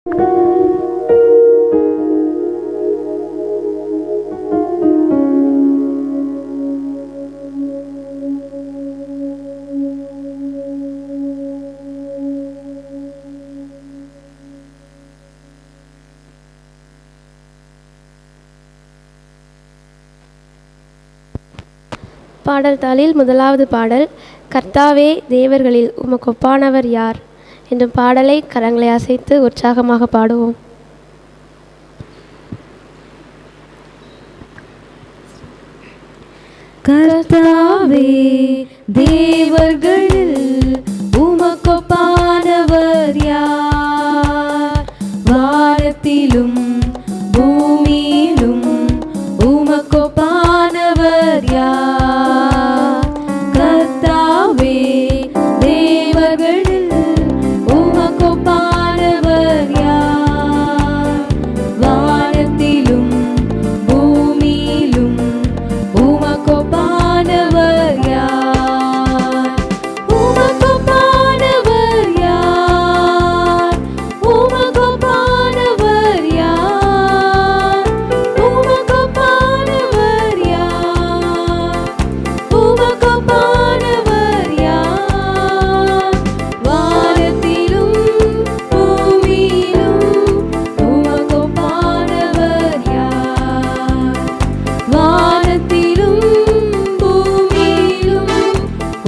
பாடல் தாளில் முதலாவது பாடல், கர்த்தாவே தேவர்களில் உமக்கு ஒப்பானவர் யார் என்னும் பாடலை கரங்களை அசைத்து உற்சாகமாக பாடுவோம். கர்த்தாவே தேவர்களில் உமக்கு ஒப்பானவர் யார்? வானத்திலும் பூமியிலும் உமக்கு ஒப்பானவர் யார்? கர்த்தாவே தேவர்களில் உமக்கு ஒப்பானவர் யார்? வானத்திலும் பூமியிலும் உமக்கு ஒப்பானவர் யார்? உமக்கு ஒப்பானவர் யார்? உமக்கு ஒப்பானவர் யார்? உமக்கு ஒப்பானவர் யார்? உமக்கு ஒப்பானவர் யார்? வானத்திலும் பூமியிலும் உமக்கு ஒப்பானவர் யார்? வானத்திலும் பூமியிலும்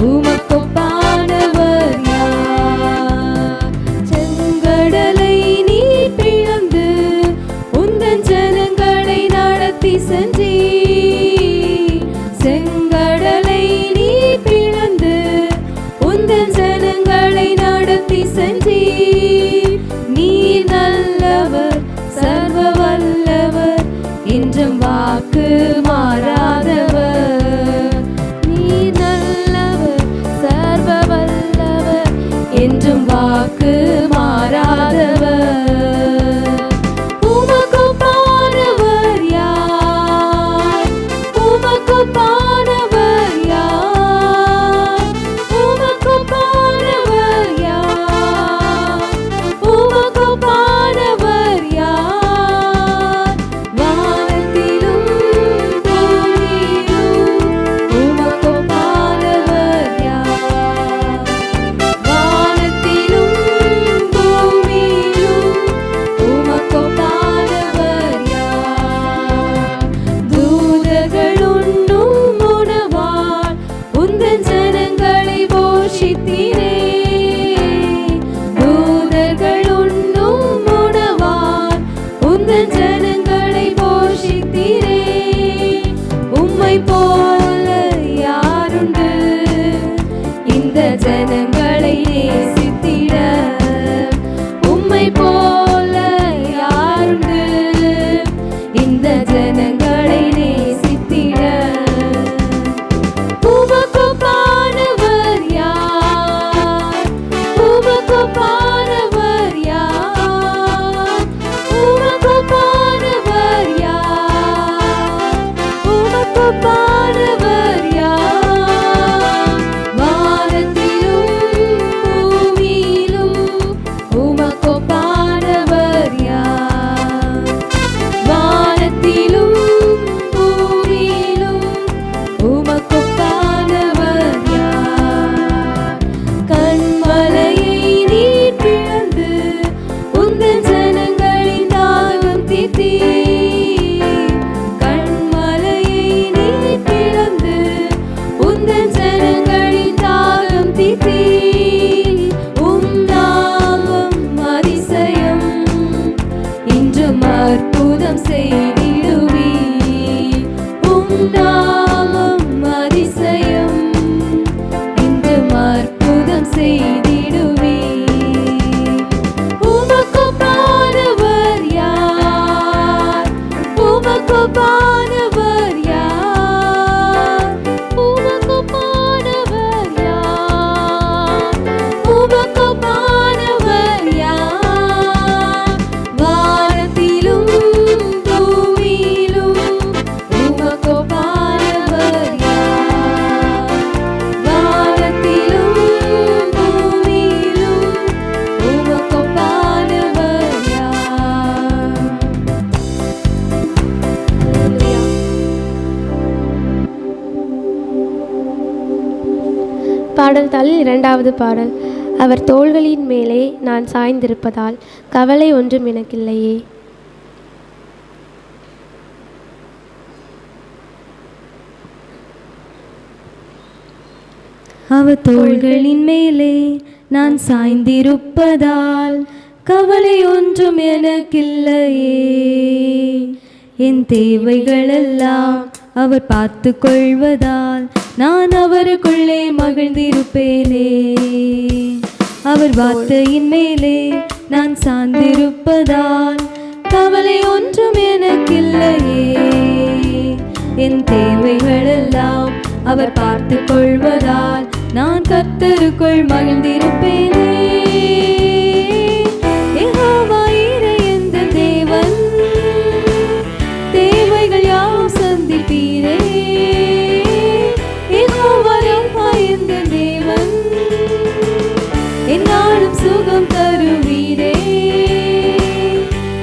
உமக்கு ஒப்பானவர் யார்? செங்கடலை நீர் பிளந்து உந்தன் ஜனங்களை நடத்தி சென்றீர். செங்கடலை நீர் பிளந்து உந்தன் ஜனங்களை நடத்தி சென்றீர். நீர் நல்லவர், சர்வ வல்லவர், என்றும் வாக்கு மாறாதவர். நீர் நல்லவர், சர்வ வல்லவர், என்றும் வாக்கு மாறாதவர். உமக்கு ஒப்பானவர் யார்? உமக்கு ஒப்பானவர் யார்? உமக்கு ஒப்பானவர் யார்? உமக்கு ஒப்பானவர் யார்? வானத்திலும் பூமியிலும் பாடல் தாளில் 2வது பாடல். அவர் தோள்களின் மேலே நான் சாய்ந்திருப்பதால் கவலை ஒன்றும் எனக்கில்லையே. அவர் தோள்களின் மேலே நான் சாய்ந்திருப்பதால் கவலை ஒன்றும் எனக்கில்லையே. என் தேவைகளெல்லாம் அவர் பார்த்து கொள்வதால் நான் அவருக்குள்ளே மகிழ்ந்திருப்பேனே. அவர் வார்த்தையின் மேலே நான் சார்ந்திருப்பதால் கவலை ஒன்றும் எனக்கில்லையே. என் தேவைகளெல்லாம் அவர் பார்த்து கொள்வதால் நான் கர்த்தருக்குள் மகிழ்ந்திருப்பேனே. யெகோவா ஈரே எந்த தேவன், தேவைகள் யாவும் சந்திப்பீரே. யெகோவா ரப்பா எந்த தேவன், என்னாலும் சுகம் தருவீரே.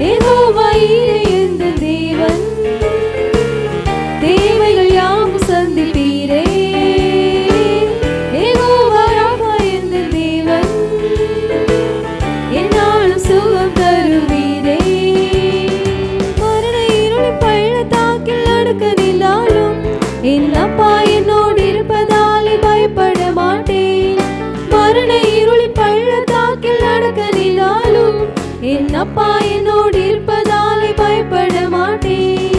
யெகோவா ஈரே எந்த தேவன், தேவைகள் யாவும் சந்திப்பீரே. யெகோவா ரப்பா எந்த தேவன், என்னாலும் சுகம் தருவீரே. மரண இருளின் பள்ளத்தாக்கில் நடக்க நின்றாலும் என் அப்பா என்னோடு இருப்பதாலே பயப்பட மாட்டேன். மரண இருளின் பள்ளத்தாக்கில் நடக்க நின்றாலும் என் அப்பா என்னோடு இருப்பதாலே பயப்பட மாட்டேன்.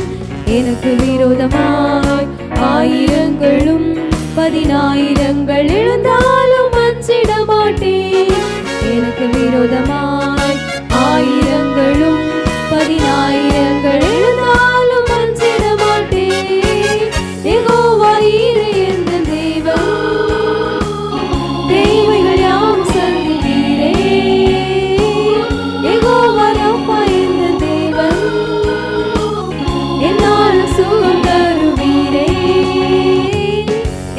எனக்கு விரோதமாய் ஆயிரங்களும் 10,000 எழுந்தாலும் அஞ்சிட மாட்டேன். எனக்கு விரோதமாய் ஆயிரங்களும் 10,000 எழுந்தாலும் அஞ்சிட மாட்டேன். யெகோவா ஈரே எந்த தேவன், தேவைகள் யாவும் சந்திப்பீரே. யெகோவா ரப்பா எந்த தேவன், என்னாலும் சுகம் தருவீரே.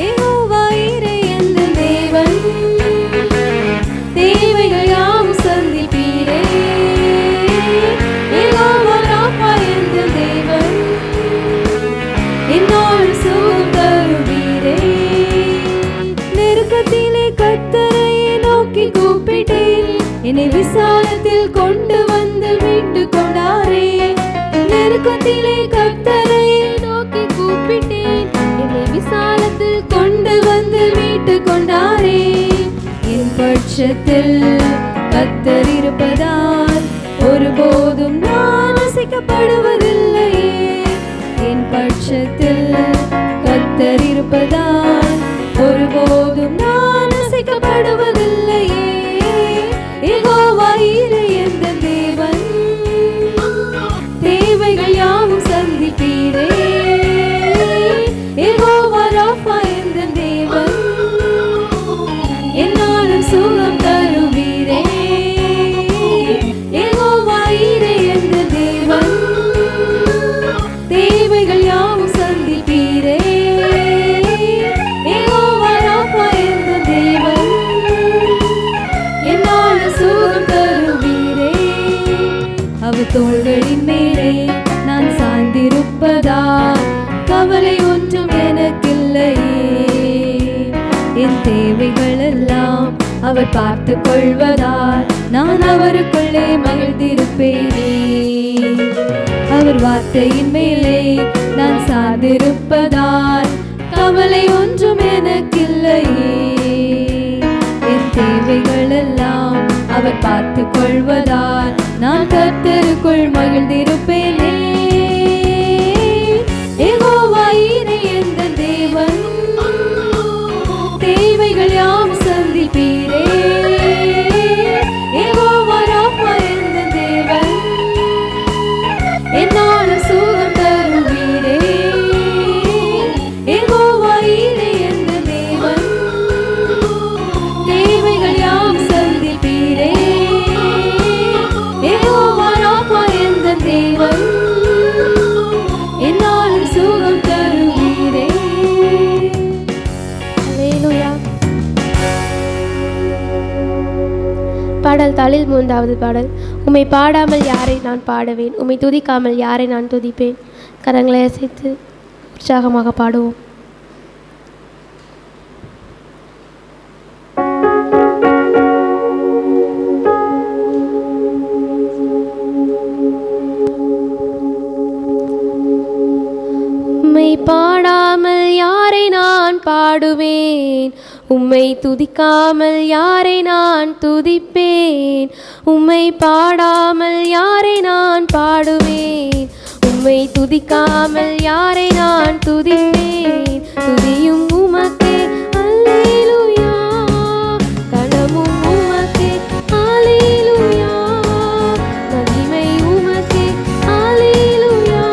யெகோவா ஈரே எந்த தேவன், தேவைகள் யாவும் சந்திப்பீரே. யெகோவா ரப்பா எந்த தேவன், என்னாலும் சுகம் தருவீரே. நெருக்கத்திலே கர்த்தரை நோக்கி கூப்பிட்டேன், என்னை விசாலத்தில் கொண்டு வந்து மீட்டு கொண்டாரே. நெருக்கத்திலே கர்த்தரை நோக்கி கூப்பிட்டேன், என்னை விசாலத்தில் கொண்டு வந்து மீட்டு கொண்டாரே. என் பட்சத்தில் கர்த்தர் இருப்பதால் ஒருபோதும் நான் அசைக்கப்படுவதில்லையே. என் பட்சத்தில் கர்த்தர் இருப்பதால் ஒருபோதும் நான் அசைக்கப்படுவதில்லையே. யெகோவா ஈரே எந்த தேவன், தேவைகள் யாவும் சந்திப்பீரே. யெகோவா ரப்பா எந்த தேவன், என்னாலும் சுகம் தருவீரே. யெகோவா ஈரே எந்த தேவன், தேவைகள் யாவும் சந்திப்பீரே. யெகோவா ரப்பா எந்த தேவன், என்னாலும் சுகம் தருவீரே. அவர் தோள்களின் மேலே நான் சார்ந்திருப்பதால் கவலை ஒன்றும் எனக்கில்லையே. என் தேவைகளெல்லாம் அவர் பார்த்து கொள்வதால் நான் அவருக்குள்ளே மகிழ்ந்திருப்பேனே. அவர் வார்த்தையின் மேலே நான் சார்ந்திருப்பதால் கவலை ஒன்றும் எனக்கில்லையே. என் தேவைகளெல்லாம் அவர் பார்த்து கொள்வதால் நான் கர்த்தருக்குள் மகிழ்ந்திருப்பேனே. யெகோவா ஈரே எந்த தேவன், தேவைகள் யாவும் சந்திப்பீரே. யெகோவா ரப்பா எந்த தேவன், என்னாலும் சுகம் தருவீரே. யெகோவா ஈரே எந்த தேவன், தேவைகள் யாவும் சந்திப்பீரே. யெகோவா ரப்பா எந்த தேவன், என்னாலும் சுகம் தருவீரே. அல்லேலூயா. பாடல் தாளில் 3வது பாடல். உம்மை பாடாமல் யாரை நான் பாடுவேன், உம்மை துதிக்காமல் யாரை நான் துதிப்பேன். கரங்களை அசைத்து உற்சாகமாக பாடுவோம். பாடுவேன். உம்மை துதிக்காமல் யாரை நான் துதிப்பேன்? உம்மை பாடாமல் யாரை நான் பாடுவேன்? உம்மை துதிக்காமல் யாரை நான் துதிப்பேன்? துதியும் உமக்கே அல்லேலூயா, கனமும் உமக்கே அல்லேலூயா, மகிமை உமக்கே அல்லேலூயா,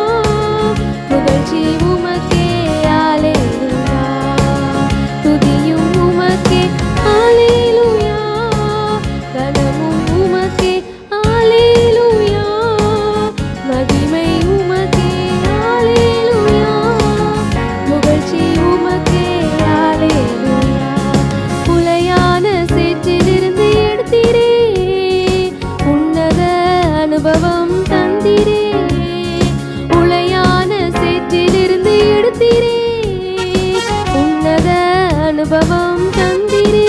புகழ்ச்சி உமக்கே அல்லேலூயா. துதியும் உமக்கே அல்லேலூயா, கனமும் உமக்கே அல்லேலூயா, மகிமை உமக்கே அல்லேலூயா, புகழ்ச்சி உமக்கே அல்லேலூயா. புலையான சேற்றிலிருந்து எடுத்தீரே, உன்னத அனுபவம் தந்தீரே. உலையான சேற்றிலிருந்து எடுத்தீரே, உன்னத அனுபவம் தந்தீரே.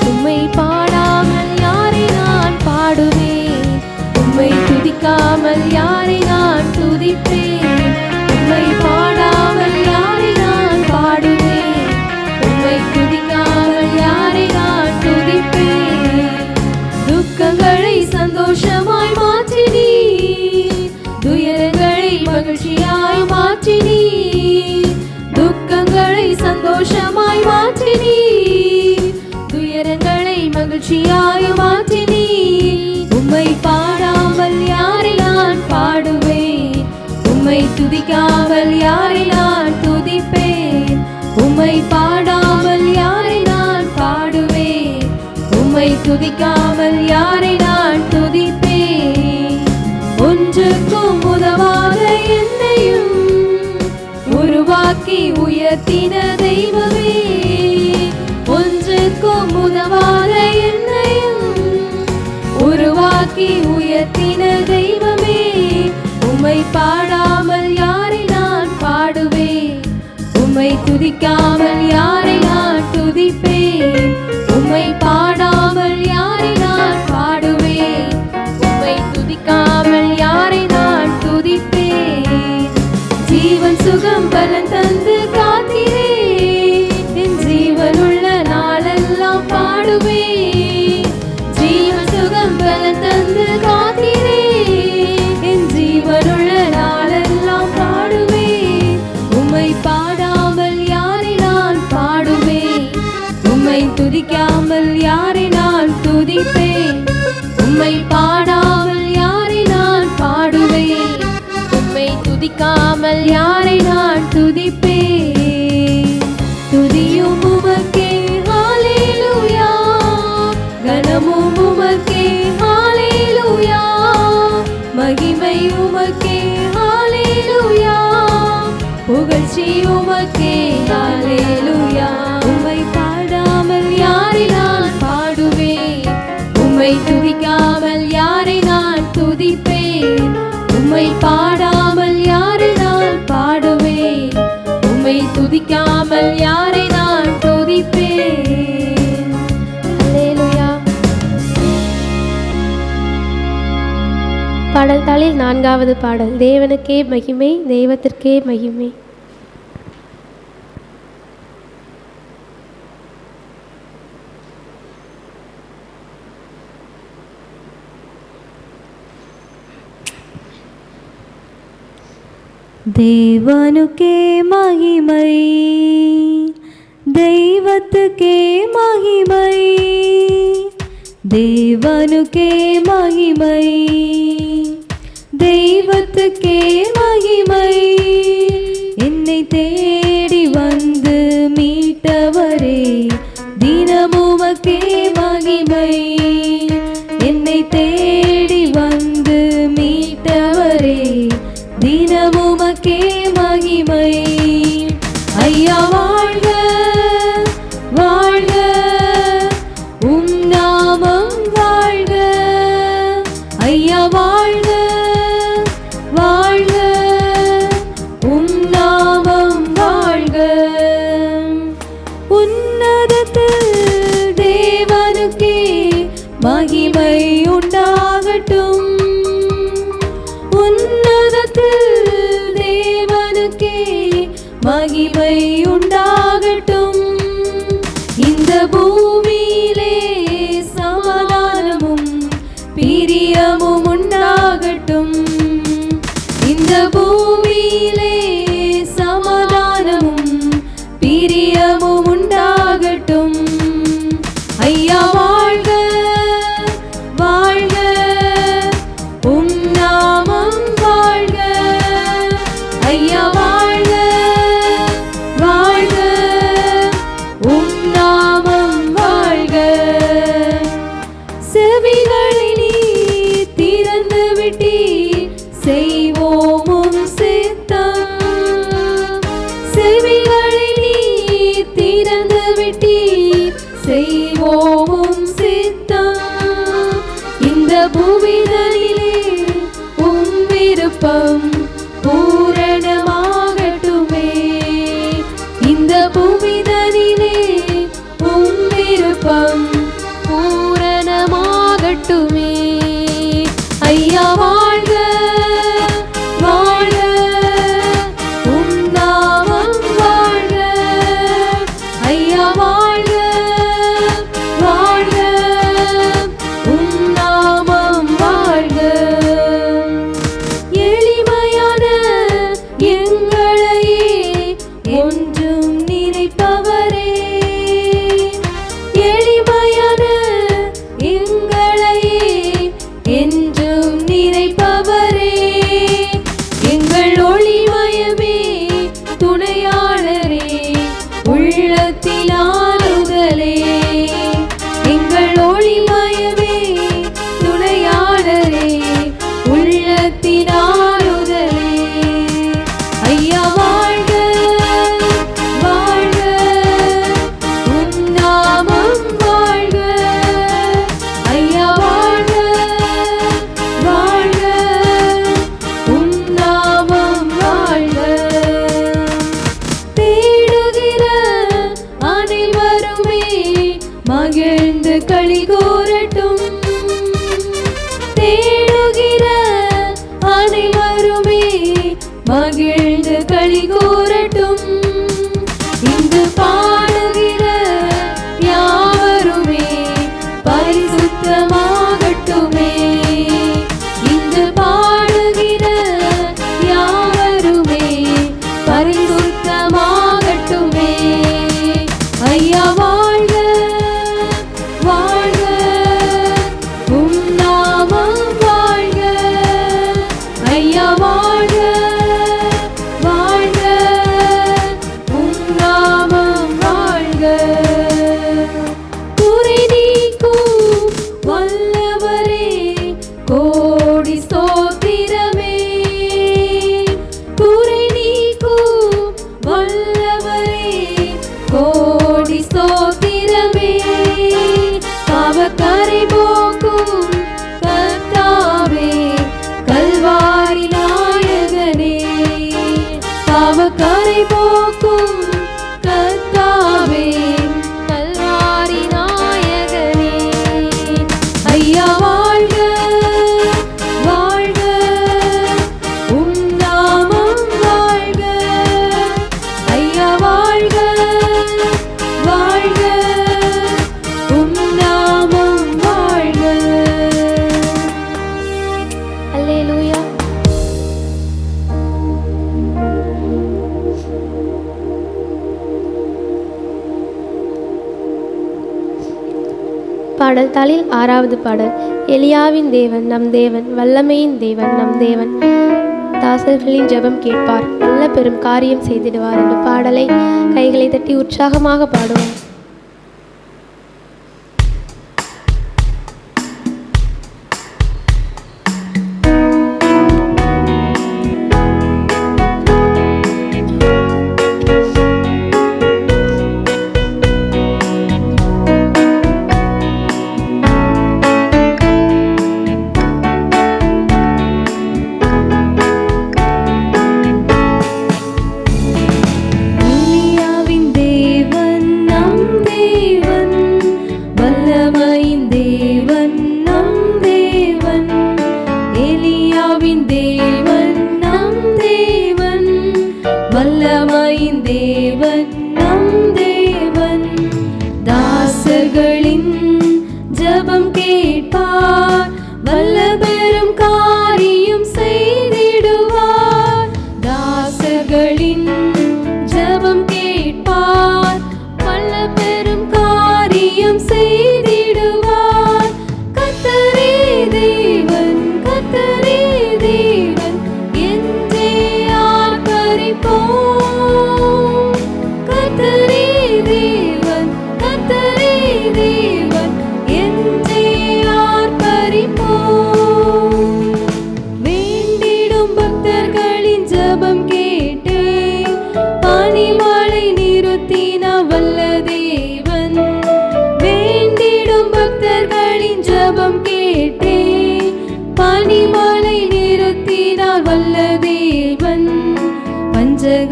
உம்மை பாடாமல் யாரை நான் பாடுவேன்? உம்மை துதிக்காமல் யாரை நான் துதிப்பேன்? உம்மை பாடாமல் யாரை நான் பாடுவேன்? உம்மை துதிக்காமல் யாரை நான் துதிப்பேன்? துக்கங்களை சந்தோஷமாய் மாற்றினீர், துயரங்களை மகிழ்ச்சியாய் மாற்றினீர். துக்கங்களை சந்தோஷமாய் மாற்றினீர், துயரங்களை மகிழ்ச்சியாய் மாற்றினீர். உம்மை பாடாமல் யாரை நான் பாடுவேன்? உம்மை துதிக்காமல் யாரை நான் துதிப்பேன்? உம்மை பாடாமல் யாரை நான் பாடுவேன்? உம்மை துதிக்காமல் யாரை நான் துதிப்பேன்? ஒன்றுக்கும் உதவாத என்னையும் உருவாக்கி உயர்த்தின தெய்வமே, ஒன்றுக்கும் உதவாத என்னையும் உருவாக்கி உயர்த்தின தெய்வமே. உம்மை பாடாமல் யாரை நான் பாடுவேன்? உம்மை துதிக்காமல் யாரை நான் துதிப்பேன்? உம்மை பாடாமல் யாரை நான் பாடுவேன்? உம்மை துதிக்காமல் யாரை நான் துதிப்பேன்? ஜீவன் சுகம் பலன் தந்து காத்தீரே, என் ஜீவனுள்ள நாளெல்லாம் பாடுவேன். ஜீவன் சுகம் பலன் தந்து காத்தீரே, என் ஜீவனுள்ள நாளெல்லாம் பாடுவேன். உம்மை பாடாமல் யாரை நான் பாடுவேன்? உம்மை துதிக்காமல் யாரை நான் துதிப்பேன்? உம்மை பாடாமல் யாரை நான் பாடுவேன்? உம்மை துதிக்காமல் யாரை நான் துதிப்பேன்? துதியும் உமக்கே அல்லேலூயா, கனமும் உமக்கே அல்லேலூயா, மகிமை உமக்கே அல்லேலூயா, புகழ்ச்சி உமக்கே அல்லேலூயா. உம்மை பாடாமல் யாரை நான் பாடுவேன்? உம்மை துதிக்காமல் யாரை நான் துதிப்பேன்? உம்மை பாடாமல் யாரை நான் பாடுவேன்? உம்மை துதிக்காமல் யாரை நான் துதிப்பேன்? அல்லேலூயா. பாடல் தாளில் 4வது பாடல். தேவனுக்கே மகிமை, தெய்வத்திற்கே மகிமை. தேவனுக்கே மகிமை, தெய்வத்துக்கே மகிமை. தேவனுக்கே மகிமை, தெய்வத்துக்கே மகிமை. என்னை தேடி வந்து மீட்டவரே, தினமுமக்கே மகிமை. என்னை தேடி வந்து மீட்டவரே, தினமுமக்கே மகிமை. ஐயா வாழ்க வாழ்க, உம் நாமம் வாழ்க. ஐயா வாழ்க வாழ்க, உம் நாமம் விருப்பம் பூரணமாகட்டுமே. இந்த பூமிதனிலே உம் விருப்பம் பூரணமாகட்டுமே. ஐயா வாழ்க வாழ்க, உம் நாமம் வாழ்க. ஐயா வாழ்க வாழ்க, உம் நாமம் வாழ்க. எளிமையான எங்களையே ஒன்றும் நினைப்பவரே, எளிமையான எங்களையே என்றும் நினைப்பவரே, எங்கள் ஒளிமயமே துணையாளரே, உள்ளத்தில் ஆறுதலே. எங்கள் ஒளிமயமே துணையாளரே, உள்ளத்தில் ஆறுதலே. ஐயா வாழ்க வாழ்க, உம் நாமம் வாழ்க. ஐயா வாழ்க வாழ்க, உம் நாமம் வாழ்க. தேடுகிற அனைவருமே மகிழ்ந்து களி கூறட்டும். தேடுகிற அனைவருமே மகிழ்ந்து களி கூறட்டும். இங்கு பாடுகிற யாவருமே பரிசுத்தமாகட்டுமே. இங்கு பாடுகிற யாவருமே பரிசுத்தமாகட்டுமே. ஐயா வாழ்க வாழ்க, உம் நாமம் வாழ்க. ஐயா வாழ்க வாழ்க, உம் நாமம் வாழ்க. குறை நீக்கும் வல்லவரே, கோடி ஸ்தோத்திரமே. குறை நீக்கும் வல்லவரே, கோடி ஸ்தோத்திரமே. பாவக்கரை போக்கும் கர்த்தாவே, கல்வாரி நாயகனே. பாவக்கரை போக்கும் கர்த்தாவே, கல்வாரி நாயகனே. ஐயா வாழ்க வாழ்க, உம் நாமம் வாழ்க. ஐயா வாழ்க வாழ்க, உம் நாமம் வாழ்க. அல்லேலூயா. பாடல் தாளில் 6வது பாடல். எலியாவின் தேவன் நம் தேவன், வல்லமையின் தேவன் நம் தேவன், தாசர்களின் ஜெபம் கேட்பார், நல்ல பெரும் காரியம் செய்திடுவார் என்ற பாடலை கைகளை தட்டி உற்சாகமாக பாடுவோம். எலியாவின் தேவன் நம்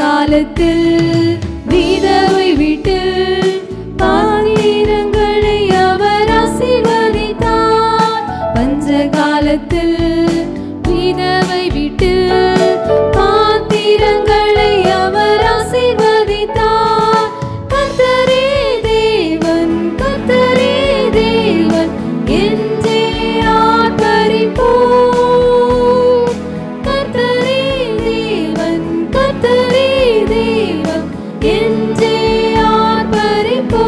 காலத்தில் விதவை வீட்டில் பாத்திரங்களை அவர் ஆசீர்வதித்தார். பஞ்ச காலத்தில் விதவை வீட்டில் பாத்திரங்களை அவர் ஆசீர்வதித்தார். கர்த்தரே தேவன், கர்த்தரே தேவன் என்றே ஆர்ப்பரிப்போம். கர்த்தரே தேவன், கர்த்தரே தேவன் என்றே ஆர்ப்பரிப்போம்.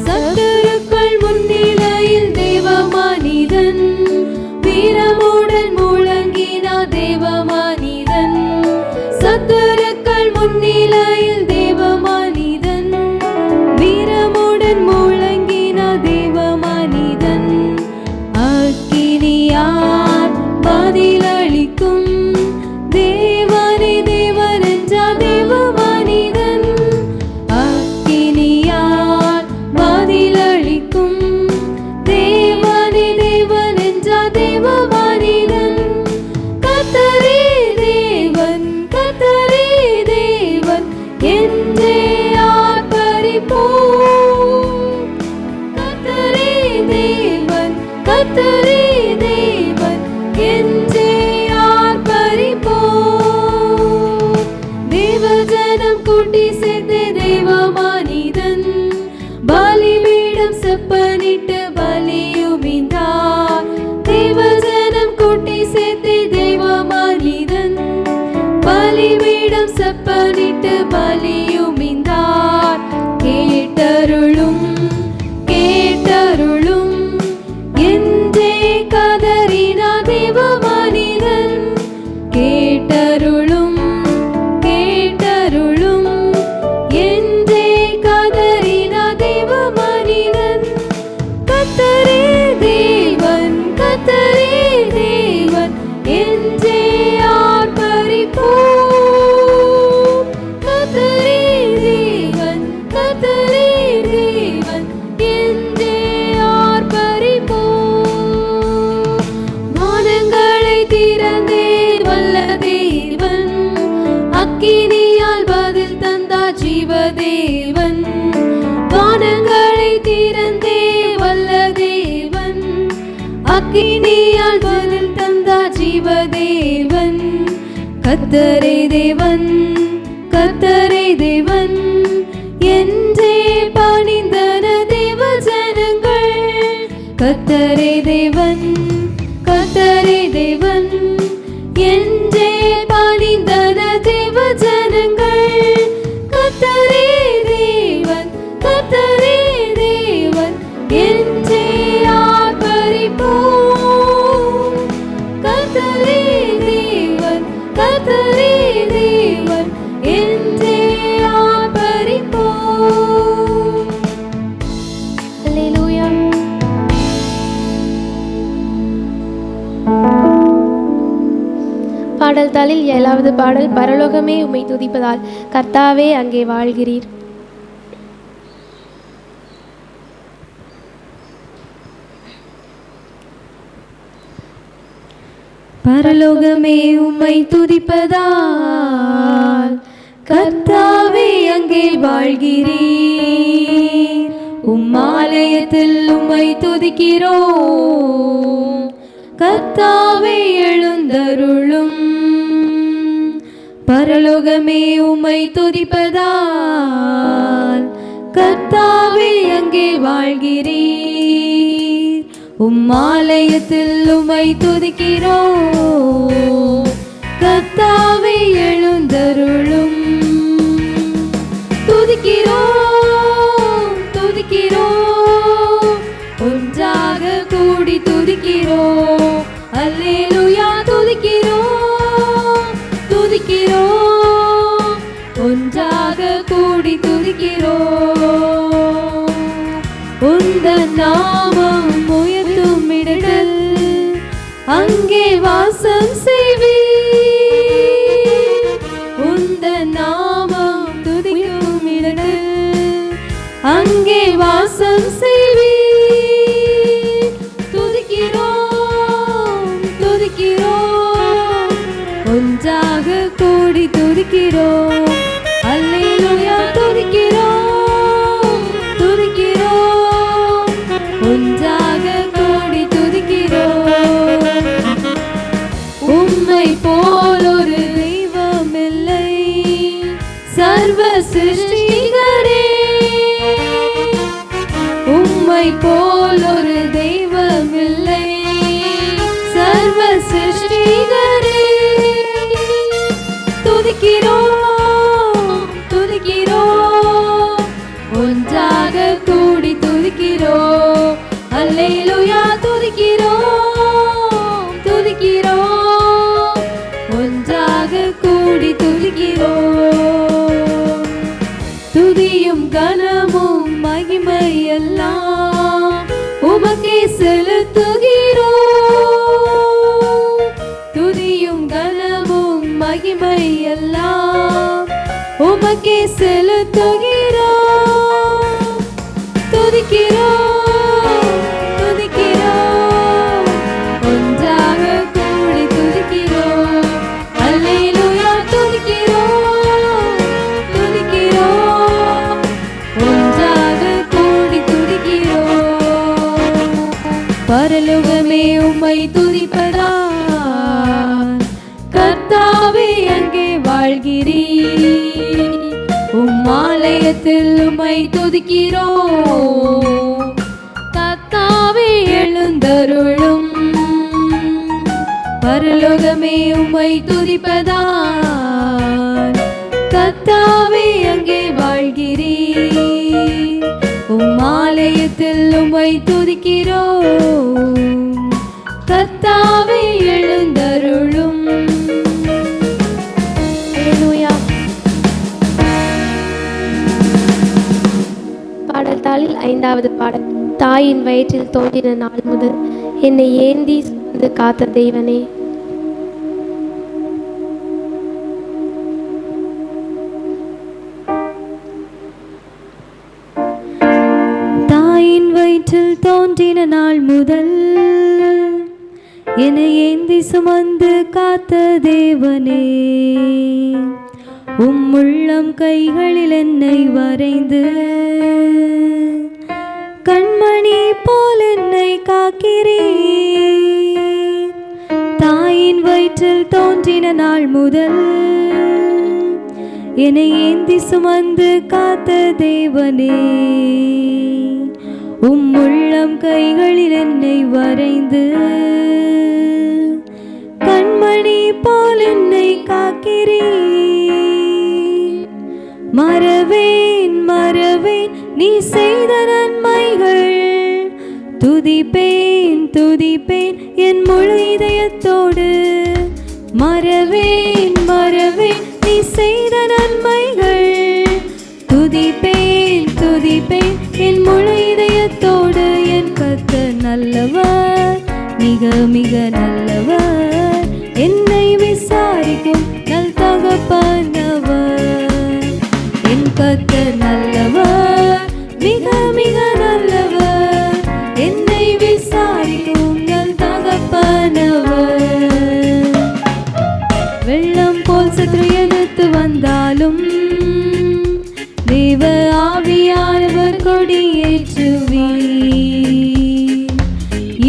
சத்துருக்கள் முன்னிலையில் தேவ மனிதன் வீரமுடன் முழங்கினார். தேவ மனிதன் சத்துருக்கள் முன்னிலையில் தேவ மனிதன் வீரமுடன் முழங்கினார். தேவ மனிதன் அக்கினியார் பதிலளிக்கும் தேவனே தேவன் என்றார். தேவ மனிதன் அக்கினியார் பதிலளிக்கும் தேவனே தேவன் என்றார். தேவ மனிதன் கர்த்தரே தேவன், கர்த்தரே தேவன் என்றே ஆர்ப்பரிப்போம். கர்த்தரே தேவன், கர்த்தரே தேவன் என்றே ஆர்ப்பரிப்போம். தேவஜனம் கூட்டி சேர்த்து தேவ மனிதன் பலிபீடம் செப்பனிட்டு பலியுமிந்தார். தேவஜனம் கூட்டி சேர்த்து தேவ மனிதன் பலிபீடம் செப்பனிட்டு பலியுமிந்தார். கேட்டருளும் கேட்டருளும் என்றே கதறினார். தேவ மனிதன் கேட்டருளும் கேட்டருளும் என்றே கதறினார். தேவ மனிதன் கர்த்தரே தேவன், கர்த்தரே தேவன் என்றே ஆர்ப்பரிப்போம். கர்த்தரே தேவன், கர்த்தரே தேவன் என்றே ஆர்ப்பரிப்போம். வானங்களை திறந்தேன் வல்ல தேவன் அக்கினியால் பதில் தந்தார். ஜீவதேவன் வானங்களை திறந்தே வல்ல தேவன் அக்கினியால் பதில் தந்தார். ஜீவதேவன் கர்த்தரே தேவன், கர்த்தரே தேவன் என்றே பணிந்தன தேவ ஜனங்கள். கர்த்தரே தேவன், கர்த்தரே தேவன் என்றே பணிந்தன தேவ ஜனங்கள். கர்த்தரே தேவன், கர்த்தரே தேவன் என்றே ஆர்ப்பரிப்போம். கர்த்தரே தேவன், கர்த்தரே தேவன் என்றே ஆர்ப்பரிப்போம். அல்லேலூயா. பாடல் தாளில் 7வது பாடல். பரலோகமே உம்மை துதிப்பதால் கர்த்தாவே அங்கே வாழ்கிறீர். பரலோகமே உம்மை துதிப்பதால் கர்த்தாவே அங்கே வாழ்கிறீர். ஆலயத்தில் உம்மை துதிக்கிறோம். கர்த்தாவே எழுந்தருளும். பரலோகமே உம்மை துதிப்பதால் கர்த்தாவே அங்கே வாழ்கிறீர். ஆலயத்தில் உம்மை துதிக்கிறோம். கர்த்தாவே எழுந்தருளும். துதிக்கிறோம், துதிக்கிறோம், ஒன்றாக கூடி துதிக்கிறோம். அல்லேலூயா. துதிக்கிறோம், துதிக்கிறோம், ஒன்றாக கூடி துதிக்கிறோம். உந்தன் நாமம் உயர்த்தும் இடத்தில் அங்கே வாசம் செய்வீர். உந்தன் நாமம் துதிக்கும் இடத்தில் அங்கே வாசம் செய்வீர். துதிக்கிறோம், துதிக்கிறோம், ஒன்றாக கூடி கூடி துதிக்கிறோம். அல்லேலூயா துதிக்கிறோம், துதிக்கிறோம், ஒன்றாக கூடி துதிக்கிறோம். உம்மை போல் ஒரு தெய்வம் இல்லை, சர்வ சிருஷ்டிகரே. உம்மை போல் ஒரு தெய்வம் இல்லை, சர்வ சிருஷ்டிகரே. துதிக்கிறோம், துதிக்கிறோம், ஒன்றாக கூடி துதிக்கிறோம். அல்லேலூயா துதிக்கிறோம், துதிக்கிறோம், ஒன்றாக கூடி துதிக்கிறோம். துதியும் கனமும் மகிமை எல்லாம் உமக்கே செலுத்துகிறோம். துதியும் கனமும் மகிமை எல்லாம் உமக்கே செலுத்துகிறோம். துதிக்கிறோம், துதிக்கிறோம், ஒன்றாக கூடி துதிக்கிறோம். அல்லேலூயா துதிக்கிறோம், துதிக்கிறோம், ஒன்றாக கூடி துதிக்கிறோம். பரலோகமே உம்மை துதிப்பதால் கர்த்தாவே அங்கே வாழ்கிறீர். உம் ஆலயத்தில் உம்மை துதிக்கிறோம். கர்த்தாவே எழுந்தருளும். பரலோகமே உம்மை துதிப்பதால் கர்த்தாவே அங்கே வாழ்கிறீர். உம் ஆலயத்தில் உம்மை துதிக்கிறோம். கர்த்தாவே எழுந்தருளும். அல்லேலூயா. பாடல் தாளில் 5வது பாடல். தாயின் வயிற்றில் தோன்றின நாள் முதல் என்னை ஏந்தி சுமந்து காத்த தெய்வனே. தாயின் வயிற்றில் தோன்றின நாள் முதல் என்னை ஏந்தி சுமந்து காத்த தேவனே. உம் உள்ளம் கைகளில் என்னை வரைந்து கண்மணி போல் என்னை காக்கிறீர். தாயின் வயிற்றில் தோன்றின நாள் முதல் என்னை ஏந்தி சுமந்து காத்த தேவனே. உம் உள்ளம் கைகளில் என்னை வரைந்து கண்மணி போல் என்னை காக்கிறீர். மறவேன், மறவேன் நீ செய்த நன்மைகள். துதிப்பேன், துதிப்பேன் என் முழு இதயத்தோடு. மறவேன், மறவேன் நீ செய்த நன்மைகள். துதிப்பேன், துதிப்பேன் என் முழு இதயத்தோடு. என் கர்த்தர் நல்லவர், மிக மிக நல்லவர். என்னை விசாரிக்கும் நல் தகப்பனவர். என் கர்த்தர் நல்லவர், மிக மிக நல்லவர். என்னை விசாரிக்கும் நல் தகப்பனவர். வெள்ளம் போல் சத்ரு எதிர்த்து வந்தாலும் தேவ ஆவியானவர் கொடியேற்றுவீர்.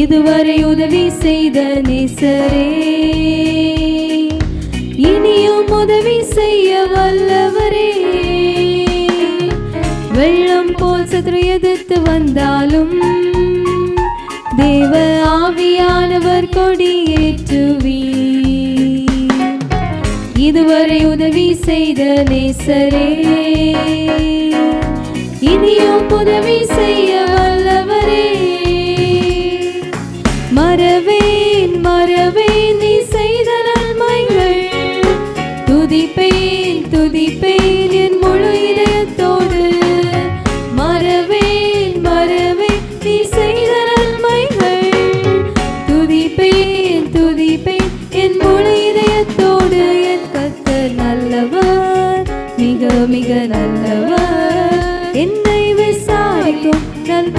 இதுவரை உதவி செய்த நேசரே, இனியும் உதவி செய்ய வல்லவரே. வெள்ளம் போல் சத்ரு எதிர்த்து வந்தாலும் தேவ ஆவியானவர் கொடியேற்றுவீர். இதுவரை உதவி செய்த நேசரே, இனியும் உதவி செய்ய வல்லவரே. மறவேன், மறவேன் நீ செய்த நன்மைகள். துதிப்பேன், துதிப்பேன் என் முழு இதயத்தோடு. மறவேன், மறவேன் நீ செய்த நன்மைகள். துதிப்பேன், துதிப்பேன் என் முழு இதயத்தோடு. என் கர்த்தர் நல்லவர், மிக மிக நல்லவர். என்னை விசாரிக்கும் நல்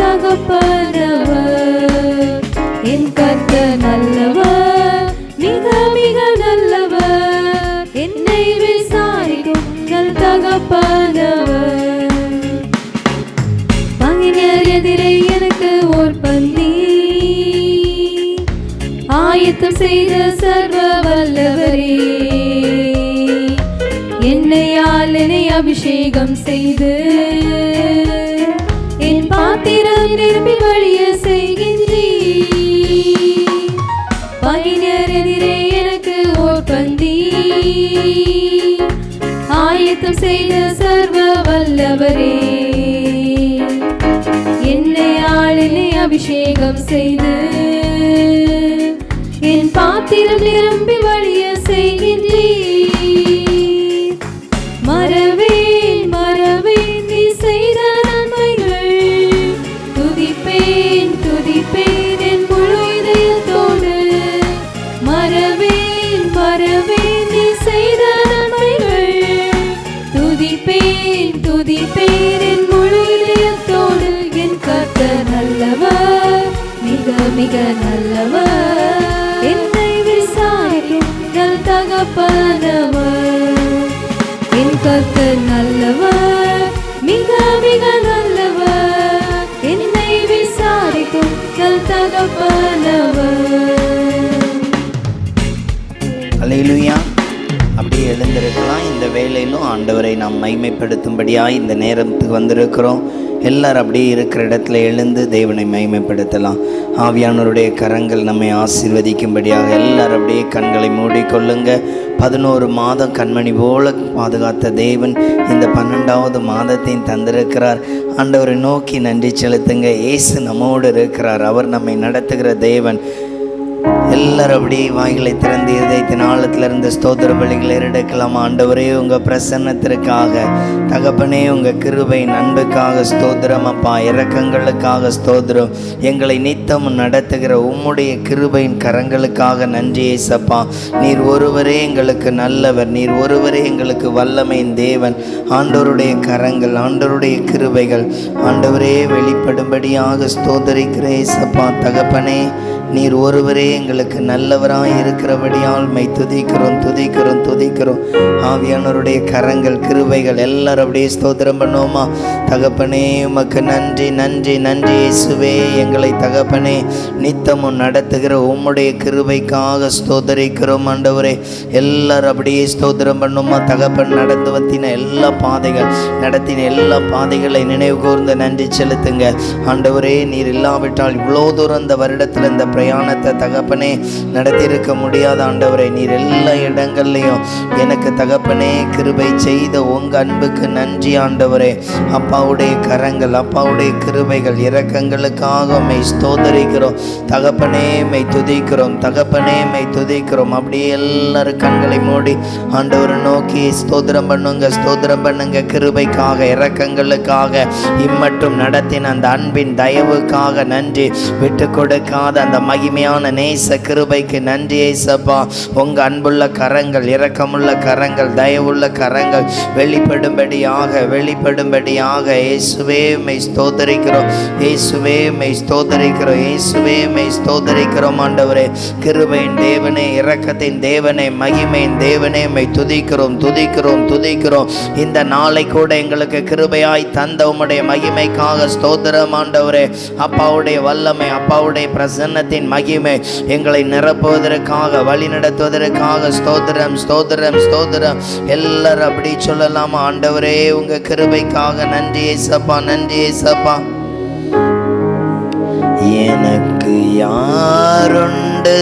செய்த சர்வ வல்லவரே, என்னையால் என்னை அபிஷேகம் செய்து என் பாத்திரம் நிரம்பி வழிய செய்கின்றீர். பகைஞர் எதிரே எனக்கு ஓர் பந்தி ஆயத்தம் செய்த சர்வ வல்லவரே, என்னையால் என்னை அபிஷேகம் செய்து என் பாத்திரம் நிரம்பி வழிய செய்கின்றீர். மறவேன் மறவேன் நீ செய்த நன்மைகள், துதிப்பேன் துதிப்பேன் என் முழு இதயத்தோடு. மறவேன் மறவேன் நீ செய்த நன்மைகள், துதிப்பேன் துதிப்பேன் என் முழு இதயத்தோடு. என் கர்த்தர் நல்லவர், மிக மிக நல்லவர், என்னை விசாரிக்கும் நல் தகப்பனவர். என் கர்த்தர் நல்லவர், மிக மிக நல்லவர், என்னை விசாரிக்கும் நல் தகப்பனவர். அல்லேலூயா. அப்படியே எழுந்திருக்கலாம். இந்த வேளையிலும் ஆண்டவரை நாம் மகிமைப்படுத்தும்படியாக இந்த நேரத்துக்கு வந்திருக்கிறோம். எல்லாரும் அப்படியே இருக்கிற இடத்துல எழுந்து தேவனை மகிமைப்படுத்தலாம். ஆவியானவருடைய கரங்கள் நம்மை ஆசீர்வதிக்கும்படியாக எல்லாரும் அப்படியே கண்களை மூடிக்கொள்ளுங்க. 11 மாதம் கண்மணி போல பாதுகாத்த தேவன் இந்த 12வது மாதத்தையும் தந்திருக்கிறார். ஆண்டவரை நோக்கி நன்றி செலுத்துங்க. இயேசு நம்மோடு இருக்கிறார். அவர் நம்மை நடத்துகிற தேவன். எல்லாரும் அப்படியே வாய்களை திறந்து இதயத்தின் ஆழத்திலிருந்து ஸ்தோத்திர பலிகளை எடுக்கலாம். ஆண்டவரே, உங்கள் பிரசன்னத்திற்காக, தகப்பனே, உங்கள் கிருபை அன்புக்காக ஸ்தோத்திரம். அப்பா, இரக்கங்களுக்காக ஸ்தோத்திரம். எங்களை நித்தம் நடத்துகிற உம்முடைய கிருபையின் கரங்களுக்காக நன்றி ஏசப்பா. நீர் ஒருவரே எங்களுக்கு நல்லவர், நீர் ஒருவரே எங்களுக்கு வல்லமையின் தேவன். ஆண்டவருடைய கரங்கள், ஆண்டவருடைய கிருபைகள் ஆண்டவரே வெளிப்படும்படியாக ஸ்தோத்தரிக்கிற ஏசப்பா. தகப்பனே, நீர் ஒருவரே எங்களுக்கு நல்லவராய் இருக்கிறபடியால் மை துதிக்கிறோம் துதிக்கிறோம் துதிக்கிறோம். ஆவியானவருடைய கரங்கள், கிருபைகள் எல்லாரும் அப்படியே ஸ்தோத்திரம் பண்ணுவோமா? தகப்பனே, உமக்கு நன்றி நன்றி நன்றி இயேசுவே. எங்களை தகப்பனே நித்தமும் நடத்துகிற உம்முடைய கிருபைக்காக ஸ்தோத்தரிக்கிறோம். ஆண்டவரே, எல்லாரும் அப்படியே ஸ்தோத்திரம் பண்ணுமா? தகப்பன் நடந்து வத்தின எல்லா பாதைகள், நடத்தின எல்லா பாதைகளை நினைவு கூர்ந்து நன்றி செலுத்துங்க. ஆண்டவரே, நீர் இல்லாவிட்டால் இவ்வளோ தூரம் இந்த வருடத்தில் இந்த பிரயாணத்தை தகப்பனே நடத்தியிருக்க முடியாத. ஆண்டவரே, நீர் எல்லா இடங்கள்லையும் எனக்கு தகப்பனே கிருபை செய்த உங்க அன்புக்கு நன்றி. ஆண்டவரே, அப்பாவுடைய கரங்கள், அப்பாவுடைய கிருபைகள், இரக்கங்களுக்காக மெய் ஸ்தோத்தரிக்கிறோம். தகப்பனே, மெய் துதிக்கிறோம். தகப்பனே, மெய் துதிக்கிறோம். அப்படியே எல்லாரும் கண்களை மூடி ஆண்டவரை நோக்கி ஸ்தோத்திரம் பண்ணுங்க, ஸ்தோத்திரம் பண்ணுங்க. கிருபைக்காக, இரக்கங்களுக்காக, இம்மட்டும் நடத்தின அந்த அன்பின் தயவுக்காக நன்றி. விட்டு கொடுக்காத அந்த மகிமையான நேச கிருபைக்கு நன்றி ஏசப்பா. உங்க அன்புள்ள கரங்கள், இரக்கமுள்ள கரங்கள், தயவுள்ள கரங்கள் வெளிப்படும்படியாக வெளிப்படும்படியாக இயேசுவே மெய் ஸ்தோத்தரிக்கிறோம். இயேசுவே மெய் ஸ்தோத்தரிக்கிறோம். இயேசுவே மெய் ஸ்தோத்தரிக்கிறோம். ஆண்டவரே, கிருபையின் தேவனே, இரக்கத்தின் தேவனே, மகிமையின் தேவனே, மெய் துதிக்கிறோம் துதிக்கிறோம் துதிக்கிறோம். இந்த நாளை கூட எங்களுக்கு கிருபையாய் தந்த உம்முடைய மகிமைக்காக ஸ்தோத்திரம். ஆண்டவரே, அப்பாவுடைய வல்லமை, அப்பாவுடைய பிரசன்னத்தின் மகிமை எங்களை நிரப்புவதற்காக, வழி நடத்துவதற்காக ஸ்தோத்திரம் ஸ்தோத்திரம் ஸ்தோத்திரம். எல்லாரும் அப்படி சொல்லலாமா? ஆண்டவரே, உங்க கிருபைக்காக நன்றி ஏசப்பா, நன்றி ஏசப்பா. எனக்கு யாருண்டு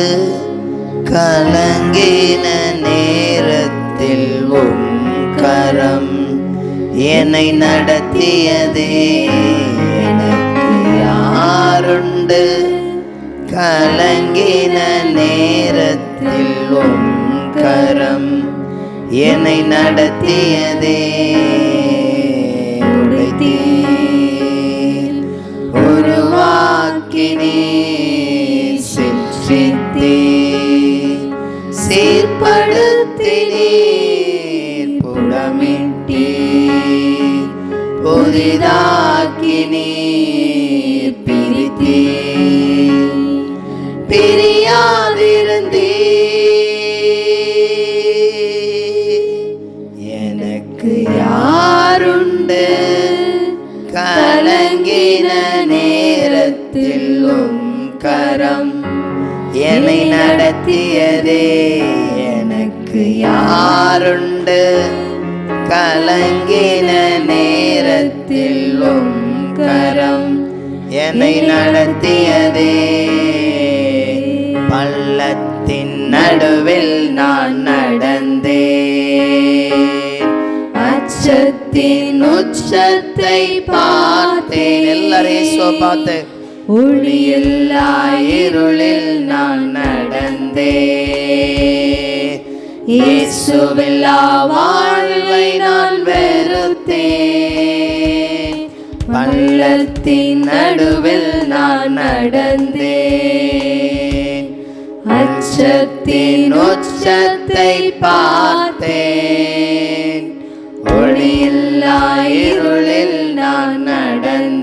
கலங்கின நேரத்தில் உம் கரம் என்னை நடத்தியதே. எனக்கு யாருண்டு கலங்கின நேரத்தில் உம் கரம் என்னை நடத்தியதே. உடைத்தீர், உருவாக்கினீர், சிற்றித்தீர், சீர்படுத்தினீர், புடமிட்டீர், புதிதாக்கினீர், பிரித்தீர், பிரியாதிருந்தீர். எனக்கு யாருண்டு கலங்கின நேரத்தில் உம் கரம் என்னை நடத்தியதே. நடத்தியதே எனக்கு யாருண்டு, கலங்கின நேரத்தில் உம் கரம் என்னை நடத்தியதே. பள்ளத்தின் நடுவில் நான் நடந்தேன், அச்சத்தின் உச்சத்தை பார்த்தேன். எல்லாரையும் பார்த்து ஒளியில்லா இருளில் நான் நடந்தேன், இயேசுவில்லா வாழ்வை நான் வெறுத்தேன். பள்ளத்தின் நடுவில் நான் நடந்தேன், அச்சத்தின் உச்சத்தை பார்த்தேன், ஒளியில்லா இருளில் நான் நடந்தேன்,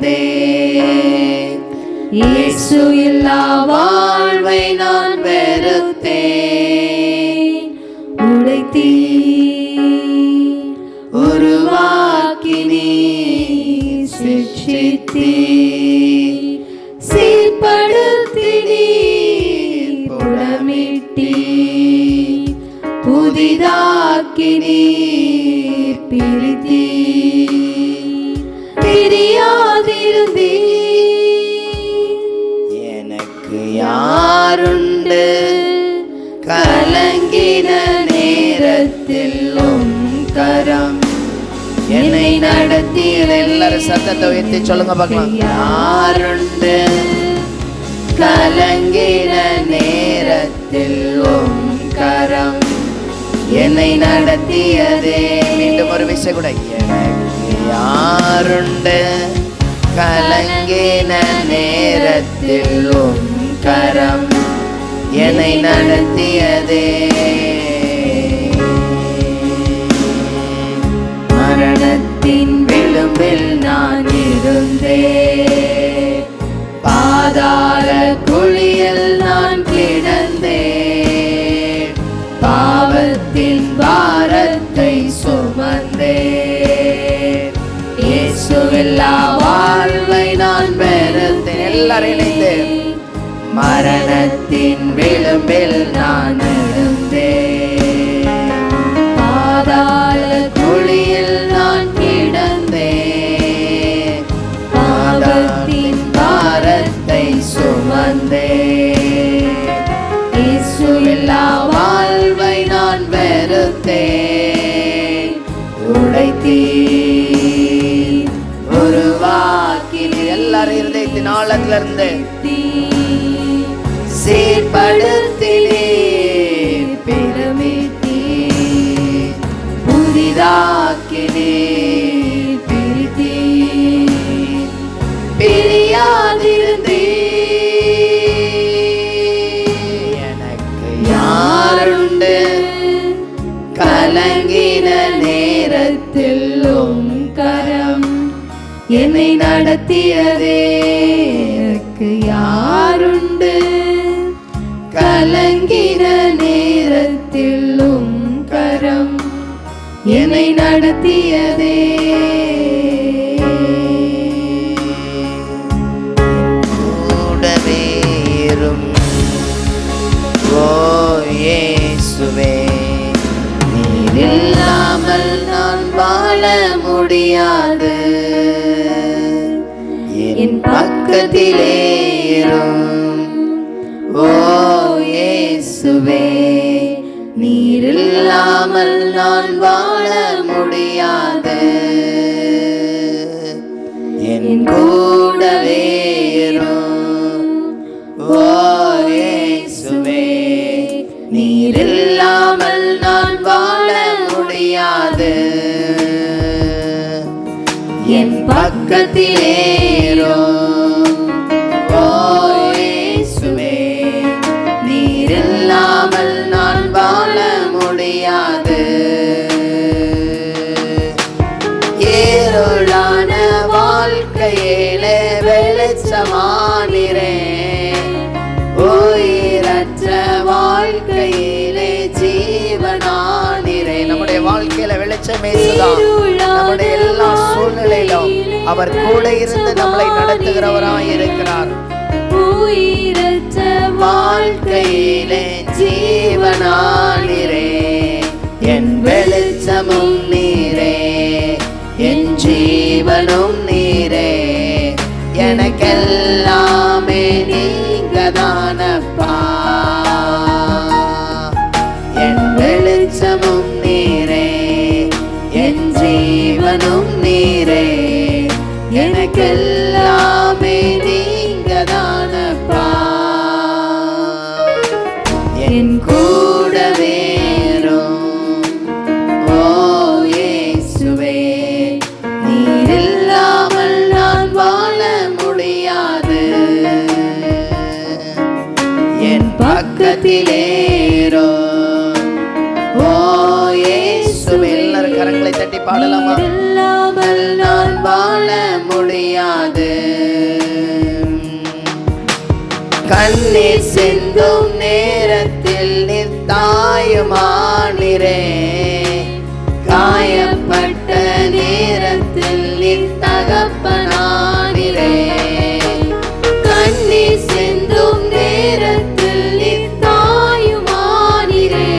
இயேசு இல்லா வாழ்வை நான் வெறுத்தேன். உடைத்தீ உருவாக்கினீ சிக்ஷித்தீ சீர்படுத்தினீ புடமிட்டீ புதிதாக்கினீ பிரித்தீ பிரியாதிருந்தீ. எனக்கு யாருண்டு, கலங்கின நேரத்தில் உம் கரம் என்னை நடத்தியது. எல்லாரும் சத்தத்தை உயர்த்தி சொல்லுங்க பார்க்கலாம். யாருண்டு, கலங்கின நேரத்தில் உம் கரம் என்னை நடத்தியதே. மீண்டும் ஒரு விஷயம் கூட. எனக்கு யாருண்டு, கலங்கின நேரத்தில் உம் கரம் என்னை நடத்தியதே. மரணத்தின் விளிம்பில் நான் இருந்தேன், பாதாள குழியில் நான் கிடந்தேன், பாவத்தின் பாரத்தை சுமந்தேன், இயேசுவில்லா வாழ்வை நான் வெறுத்தேன். எல்லாரும் இணைந்து மரணத்தின் விளிம்பில் நான் இருந்தேன், பாதாள குழியில் நான் கிடந்தேன், பாவத்தின் பாரத்தை சுமந்தேன், இயேசுவில்லா வாழ்வை நான் வெறுத்தேன். உடைத்தீ உருவாக்கினீ. எல்லாரும் இருதயத்தின் ஆழத்துல இருந்து சீர்படுத்தினீர் பிரமித்தீர் புதிதாக்கினீர் பிரித்தீர் பிரியாதிருந்தீர். எனக்கு யாருண்டு, கலங்கின நேரத்தில் உம் கரம் என்னை நடத்தியதே. எனக்கு யாருண்டு, கலங்கின நேரத்தில் உம் கரம் என்னை நடத்தியதே. கூடவே இரும் ஓ இயேசுவே, நீர் இல்லாமல் நான் வாழ முடியாது. என் பக்கத்திலே இரும் ஓ இயேசுவே, நீர் இல்லாமல் நான் வாழ முடியாது. என் கூடவே இரும் ஓ இயேசுவே, நீர் இல்லாமல் நான் வாழ முடியாது. என் பக்கத்திலே இரும் ஓ இயேசுவே, நீர் இல்லாமல் நான் வாழ முடியாது. ஏருளான வாழ்க்கையிலே வெளிச்சமானிரே, உயிரற்ற வாழ்க்கையிலே ஜீவனானிரே. நம்முடைய வாழ்க்கையில வெளிச்சமே சுதான். நம்முடைய எல்லா சூழ்நிலையிலும் அவர் கூட இருந்து நம்மளை நடத்துகிறவராய் இருக்கிறார். உயிரற்ற வாழ்க்கையிலே ஜீவனானிரே, என் வெளிச்சமும் நீரே, என் ஜீவனும் நீரே, எனக்கெல்லாமே நீங்கதானப்பா. என் வெளிச்சமும் நீரே, என் ஜீவனும் நீரே, எனக்கெல்லாமே நீங்கதானப்பா. என் கூடவே இரும் ஓ இயேசுவே, நீர் இல்லாமல் நான் வாழ முடியாது. என் பக்கத்திலே இரும் ஓ இயேசுவே. எல்லாரும் கரங்களை தட்டி பாடலாமா? இல்லாமல் நான் வாழ முடியாது. கண்ணீர் சிந்தும் நேரத்தில் நீர் தாயுமானிரே, காயப்பட்ட நேரத்தில் நீர் தகப்பனானிரே. கண்ணீர் சிந்தும் நேரத்தில் நீர் தாயுமானிரே,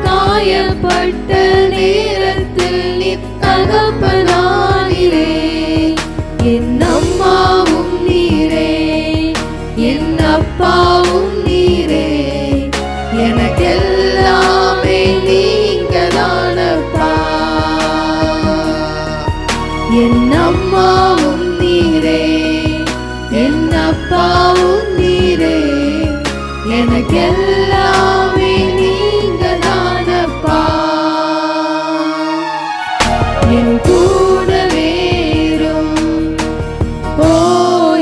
காயப்பட்ட நேரத்தில் நீர் தகப்பனானிரே. என் அம்மாவும் நீரே, என் அப்பாவும் நீரே, எனக்கெல்லாமே நீங்கதானப்பா. என் அம்மாவும் நீரே, என் அப்பாவும் நீரே, எனக்கெல்லாமே நீங்கதானப்பா. என் கூடவே இரும் ஓ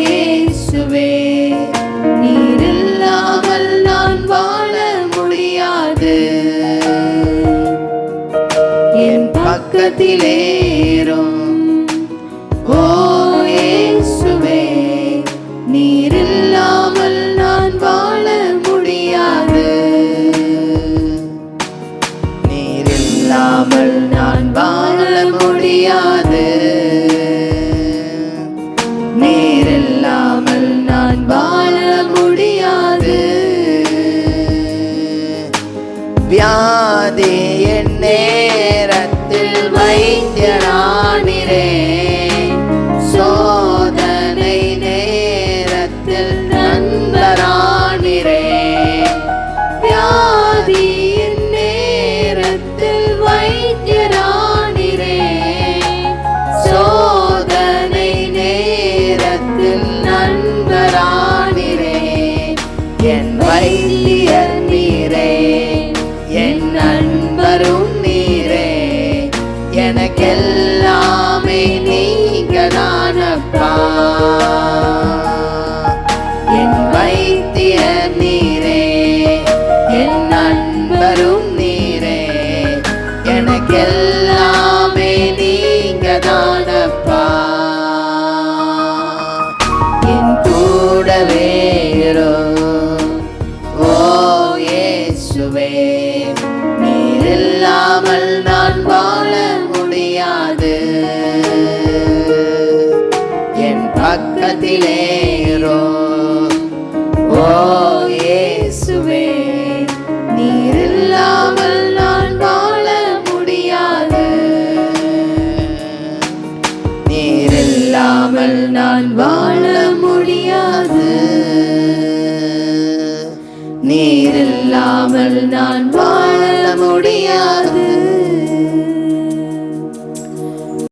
இயேசுவே, நீர் இல்லாமல் நான் வாழ முடியாது. என் பக்கத்திலே இரும் ஓ இயேசுவே, நீர் இல்லாமல் நான் வாழ முடியாது. நீர் இல்லாமல் நான் வாழ முடியாது. நீர் இல்லாமல் நான் வாழ முடியாது. வியாதி என் நேரத்தில் வைத்தியரானிரே, சோதனை நேரத்தில் நண்பரானிரே. வியாதி என் நேரத்தில் வைத்தியரானிரே, சோதனை நேரத்தில் நண்பரானிரே. என் வைத்தியர் நீரே, என் நண்பரும் நீரே, எனக்கெல்லாமே நீங்கதானப்பா. என் வைத்தியர் நீரே, என் நண்பரும் நீரே, எனக்கெல்லாமே நீங்கதானப்பா. என் கூடவே இரும் ஓ இயேசுவே, நீர் இல்லாமல் நான் வாழ முடியாது. என் பக்கத்திலே இரும் ஓ இயேசுவே, நீர் இல்லாமல் நான் வாழ முடியாது. நீர் இல்லாமல் நான் வாழ முடியாது. நீர் இல்லாமல் நான் வாழ முடியாது.